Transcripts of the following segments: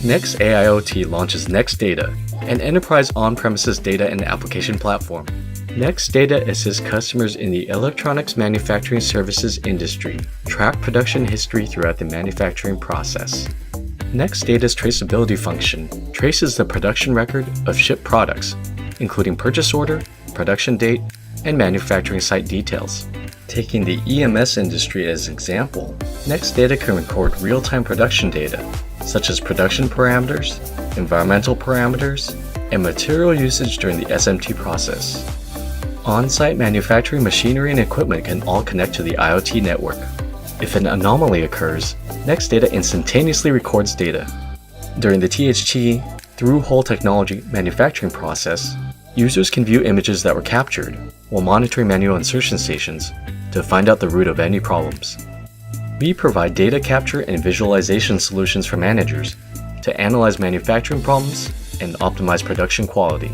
NexAIoT launches NexDATA, an enterprise on-premises data and application platform. NexDATA assists customers in the electronics manufacturing services industry track production history throughout the manufacturing process. NexDATA's traceability function traces the production record of shipped products, including purchase order, production date, and manufacturing site details. Taking the EMS industry as an example, NexDATA can record real-time production data, such as production parameters, environmental parameters, and material usage during the SMT process. On-site manufacturing machinery and equipment can all connect to the IoT network. If an anomaly occurs, NexDATA instantaneously records data. During the THT through-hole technology manufacturing process, users can view images that were captured while monitoring manual insertion stations to find out the root of any problems. We provide data capture and visualization solutions for managers to analyze manufacturing problems and optimize production quality.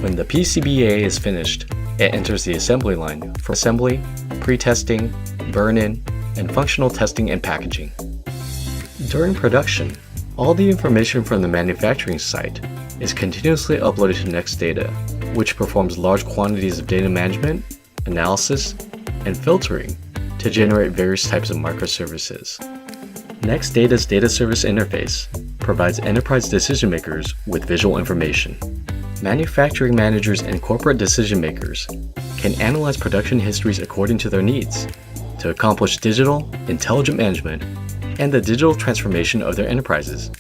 When the PCBA is finished, it enters the assembly line for assembly, pre-testing, burn-in, and functional testing and packaging. During production, all the information from the manufacturing site is continuously uploaded to NexDATA, which performs large quantities of data management, analysis, and filtering to generate various types of microservices. NexDATA's data service interface provides enterprise decision makers with visual information. Manufacturing managers and corporate decision makers can analyze production histories according to their needs to accomplish digital, intelligent management and the digital transformation of their enterprises.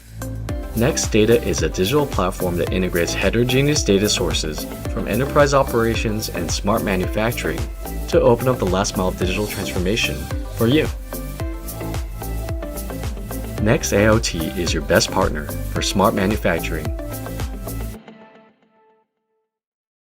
NexDATA is a digital platform that integrates heterogeneous data sources from enterprise operations and smart manufacturing to open up the last mile of digital transformation for you. NexAIoT is your best partner for smart manufacturing